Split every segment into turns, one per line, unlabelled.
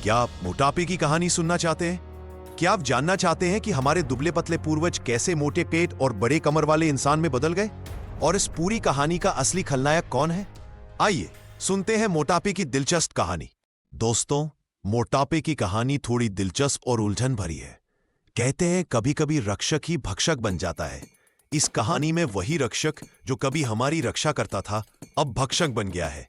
क्या आप मोटापे की कहानी सुनना चाहते हैं? क्या आप जानना चाहते हैं कि हमारे दुबले पतले पूर्वज कैसे मोटे पेट और बड़े कमर वाले इंसान में बदल गए? और इस पूरी कहानी का असली खलनायक कौन है? आइए सुनते हैं मोटापे की दिलचस्प कहानी। दोस्तों, मोटापे की कहानी थोड़ी दिलचस्प और उलझन भरी है। कहते हैं कभी कभी रक्षक ही भक्षक बन जाता है। इस कहानी में वही रक्षक जो कभी हमारी रक्षा करता था, अब भक्षक बन गया है।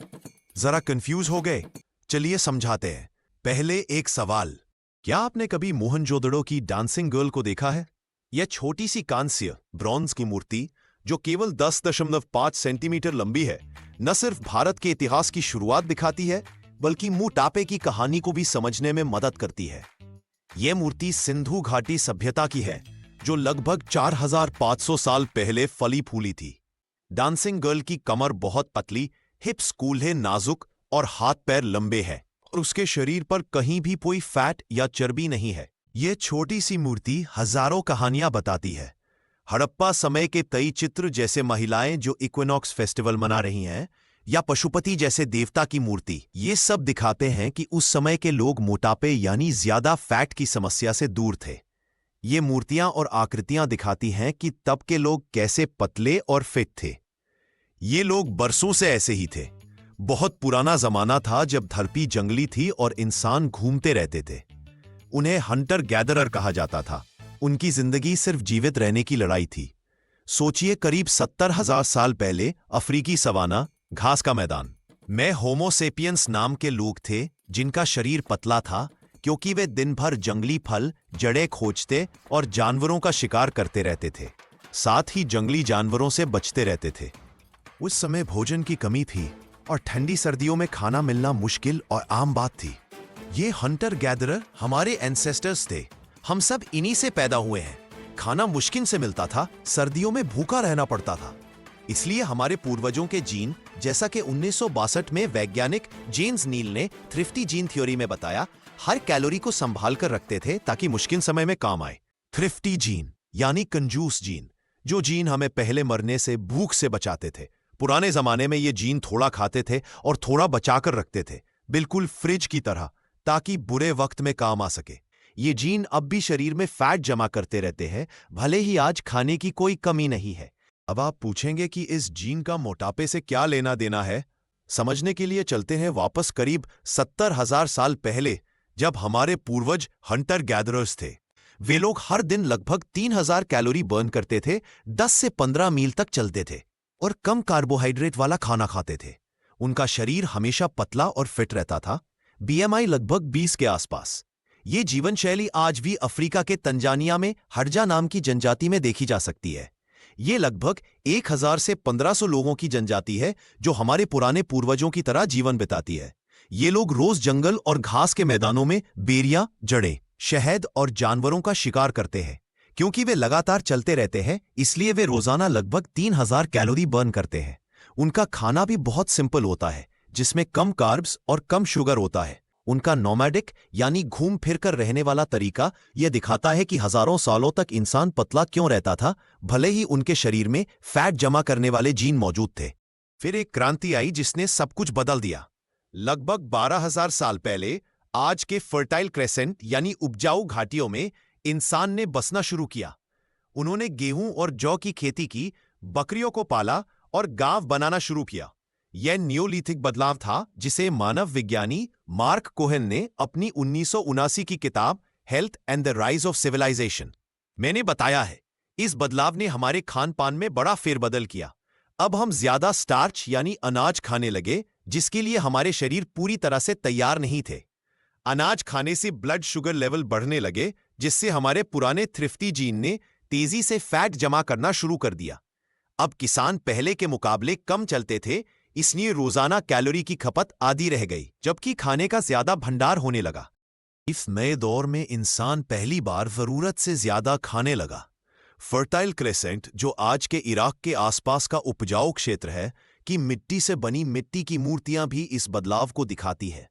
जरा कंफ्यूज हो गए? चलिए समझाते हैं। पहले एक सवाल, क्या आपने कभी मोहनजोदड़ो की डांसिंग गर्ल को देखा है? यह छोटी सी कांस्य ब्रॉन्ज की मूर्ति जो केवल 10.5 सेंटीमीटर लंबी है, न सिर्फ भारत के इतिहास की शुरुआत दिखाती है, बल्कि मोटापे की कहानी को भी समझने में मदद करती है। यह मूर्ति सिंधु घाटी सभ्यता की है, जो लगभग 4500 साल पहले फली फूली थी। डांसिंग गर्ल की कमर बहुत पतली, हिप्स कूल्हे नाजुक और हाथ पैर लंबे हैं, और उसके शरीर पर कहीं भी कोई फैट या चर्बी नहीं है। यह छोटी सी मूर्ति हजारों कहानियां बताती है। हड़प्पा समय के कई चित्र, जैसे महिलाएं जो इक्विनॉक्स फेस्टिवल मना रही हैं, या पशुपति जैसे देवता की मूर्ति, ये सब दिखाते हैं कि उस समय के लोग मोटापे यानी ज्यादा फैट की समस्या से दूर थे। ये मूर्तियां और आकृतियां दिखाती हैं कि तब के लोग कैसे पतले और फिट थे। ये लोग बरसों से ऐसे ही थे। बहुत पुराना जमाना था जब धरती जंगली थी और इंसान घूमते रहते थे। उन्हें हंटर गैदरर कहा जाता था। उनकी जिंदगी सिर्फ जीवित रहने की लड़ाई थी। सोचिए, करीब 70,000 साल पहले अफ्रीकी सवाना, घास का मैदान में होमो सेपियंस नाम के लोग थे, जिनका शरीर पतला था क्योंकि वे दिन भर जंगली फल, जड़ें खोजते और जानवरों का शिकार करते रहते थे। साथ ही जंगली जानवरों से बचते रहते थे। उस समय भोजन की कमी थी और ठंडी सर्दियों में खाना मिलना मुश्किल और आम बात थी। ये हंटर गैदरर हमारे एंसेस्टर्स थे। हम सब इन्हीं से पैदा हुए हैं। खाना मुश्किल से मिलता था, सर्दियों में भूखा रहना पड़ता था। इसलिए हमारे पूर्वजों के जीन, जैसा कि 1962 में वैज्ञानिक जेम्स नील ने थ्रिफ्टी जीन थ्योरी में बताया, हर कैलोरी को संभाल कर रखते थे ताकि मुश्किल समय में काम आए। थ्रिफ्टी जीन यानी कंजूस जीन, जो जीन हमें पहले मरने से, भूख से बचाते थे। पुराने जमाने में ये जीन थोड़ा खाते थे और थोड़ा बचाकर रखते थे, बिल्कुल फ्रिज की तरह, ताकि बुरे वक्त में काम आ सके। ये जीन अब भी शरीर में फैट जमा करते रहते हैं, भले ही आज खाने की कोई कमी नहीं है। अब आप पूछेंगे कि इस जीन का मोटापे से क्या लेना देना है? समझने के लिए चलते हैं वापस करीब 70,000 साल पहले, जब हमारे पूर्वज हंटर गैदरर्स थे। वे लोग हर दिन लगभग 3000 कैलोरी बर्न करते थे, 10 से 15 मील तक चलते थे और कम कार्बोहाइड्रेट वाला खाना खाते थे। उनका शरीर हमेशा पतला और फिट रहता था, बीएमआई लगभग 20 के आसपास। ये जीवन शैली आज भी अफ्रीका के तंजानिया में हडजा नाम की जनजाति में देखी जा सकती है। ये लगभग 1000 से 1500 लोगों की जनजाति है, जो हमारे पुराने पूर्वजों की तरह जीवन बिताती है। ये लोग रोज जंगल और घास के मैदानों में बेरियां, जड़ें, शहद और जानवरों का शिकार करते हैं। क्योंकि वे लगातार चलते रहते हैं, इसलिए वे रोजाना लगभग 3000 कैलोरी बर्न करते हैं। उनका खाना भी बहुत सिंपल होता है, जिसमें कम कार्ब्स और कम शुगर होता है। उनका नोमैडिक यानी घूम फिर कर रहने वाला तरीका यह दिखाता है कि हजारों सालों तक इंसान पतला क्यों रहता था, भले ही उनके शरीर में फैट जमा करने वाले जीन मौजूद थे। फिर एक क्रांति आई जिसने सब कुछ बदल दिया। लगभग 12,000 साल पहले आज के फर्टाइल क्रेसेंट यानी उपजाऊ घाटियों में इंसान ने बसना शुरू किया। उन्होंने गेहूं और जौ की खेती की, बकरियों को पाला और गांव बनाना शुरू किया। यह नियोलिथिक बदलाव था, जिसे मानव विज्ञानी मार्क कोहेन ने अपनी 1979 की किताब health and the rise of civilisation मैंने बताया है। इस बदलाव ने हमारे खान पान में बड़ा फेरबदल किया। अब हम ज्यादा स्टार्च यानी अनाज खाने लगे, जिसके लिए हमारे शरीर पूरी तरह से तैयार नहीं थे। अनाज खाने से ब्लड शुगर लेवल बढ़ने लगे, जिससे हमारे पुराने थ्रिफ्टी जीन ने तेजी से फैट जमा करना शुरू कर दिया। अब किसान पहले के मुकाबले कम चलते थे, इसलिए रोजाना कैलोरी की खपत आधी रह गई, जबकि खाने का ज्यादा भंडार होने लगा। इस नए दौर में इंसान पहली बार जरूरत से ज्यादा खाने लगा। फर्टाइल क्रेसेंट, जो आज के इराक के आसपास का उपजाऊ क्षेत्र है, की मिट्टी से बनी मिट्टी की मूर्तियां भी इस बदलाव को दिखाती है।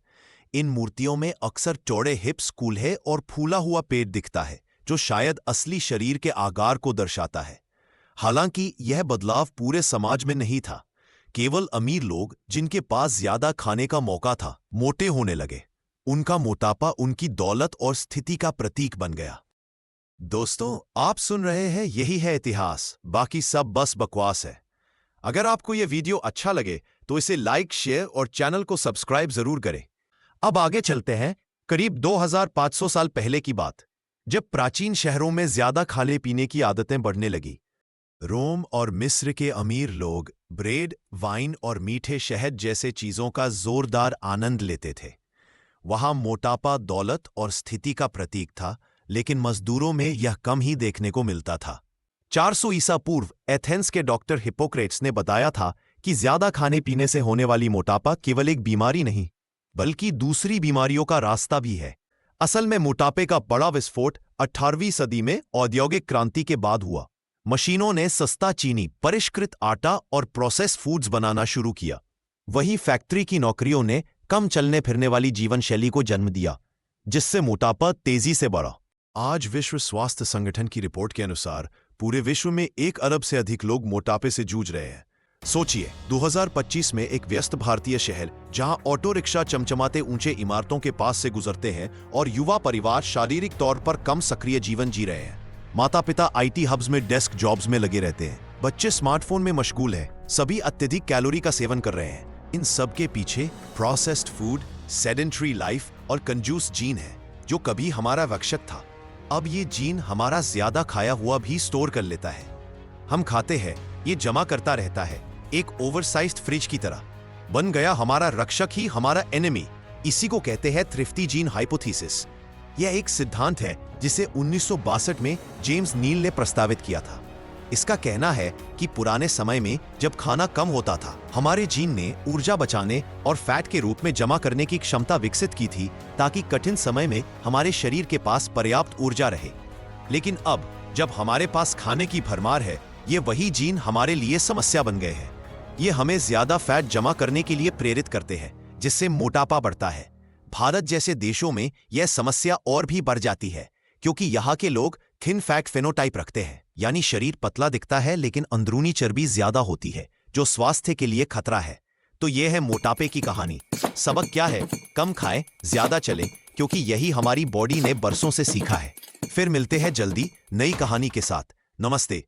इन मूर्तियों में अक्सर चौड़े हिप्स, कूल्हे और फूला हुआ पेट दिखता है, जो शायद असली शरीर के आकार को दर्शाता है। हालांकि यह बदलाव पूरे समाज में नहीं था। केवल अमीर लोग, जिनके पास ज्यादा खाने का मौका था, मोटे होने लगे। उनका मोटापा उनकी दौलत और स्थिति का प्रतीक बन गया। दोस्तों, आप सुन रहे हैं यही है इतिहास, बाकी सब बस बकवास है। अगर आपको यह वीडियो अच्छा लगे तो इसे लाइक, शेयर और चैनल को सब्सक्राइब जरूर करें। अब आगे चलते हैं करीब 2500 साल पहले की बात, जब प्राचीन शहरों में ज्यादा खाने पीने की आदतें बढ़ने लगी। रोम और मिस्र के अमीर लोग ब्रेड, वाइन और मीठे शहद जैसे चीजों का जोरदार आनंद लेते थे। वहां मोटापा दौलत और स्थिति का प्रतीक था, लेकिन मजदूरों में यह कम ही देखने को मिलता था। 400 ईसा पूर्व एथेंस के डॉक्टर हिप्पोक्रेट्स ने बताया था कि ज्यादा खाने पीने से होने वाली मोटापा केवल एक बीमारी नहीं, बल्कि दूसरी बीमारियों का रास्ता भी है। असल में मोटापे का बड़ा विस्फोट 18वीं सदी में औद्योगिक क्रांति के बाद हुआ। मशीनों ने सस्ता चीनी, परिष्कृत आटा और प्रोसेस फूड्स बनाना शुरू किया। वहीं फैक्ट्री की नौकरियों ने कम चलने फिरने वाली जीवन शैली को जन्म दिया, जिससे मोटापा तेजी से बढ़ा। आज विश्व स्वास्थ्य संगठन की रिपोर्ट के अनुसार पूरे विश्व में 1 अरब से अधिक लोग मोटापे से जूझ रहे हैं। सोचिए, 2025 में एक व्यस्त भारतीय शहर जहां ऑटो रिक्शा चमचमाते ऊंचे इमारतों के पास से गुजरते हैं और युवा परिवार शारीरिक तौर पर कम सक्रिय जीवन जी रहे हैं। माता पिता आईटी हब्स में डेस्क जॉब्स में लगे रहते हैं, बच्चे स्मार्टफोन में मशगूल हैं, सभी अत्यधिक कैलोरी का सेवन कर रहे हैं। इन सब के पीछे प्रोसेस्ड फूड, सेडेंट्री लाइफ और कंजूस जीन है, जो कभी हमारा वक्षक था। अब ये जीन हमारा ज्यादा खाया हुआ भी स्टोर कर लेता है। हम खाते हैं, ये जमा करता रहता है, एक ओवरसाइज्ड फ्रिज की तरह। बन गया हमारा रक्षक ही हमारा एनिमी। इसी को कहते हैं थ्रिफ्टी जीन हाइपोथेसिस। यह एक सिद्धांत है जिसे 1962 में जेम्स नील ने प्रस्तावित किया था। इसका कहना है कि पुराने समय में जब खाना कम होता था, हमारे जीन ने ऊर्जा बचाने और फैट के रूप में जमा करने की क्षमता विकसित की थी, ताकि कठिन समय में हमारे शरीर के पास पर्याप्त ऊर्जा रहे। लेकिन अब जब हमारे पास खाने की भरमार है, ये वही जीन हमारे लिए समस्या बन गए हैं। ये हमें ज्यादा फैट जमा करने के लिए प्रेरित करते हैं, जिससे मोटापा बढ़ता है। भारत जैसे देशों में यह समस्या और भी बढ़ जाती है, क्योंकि यहाँ के लोग थिन फैट फेनोटाइप रखते हैं, यानी शरीर पतला दिखता है लेकिन अंदरूनी चर्बी ज्यादा होती है, जो स्वास्थ्य के लिए खतरा है। तो यह है मोटापे की कहानी। सबक क्या है? कम खाएं, ज्यादा चलें, क्योंकि यही हमारी बॉडी ने बरसों से सीखा है। फिर मिलते हैं जल्दी नई कहानी के साथ। नमस्ते।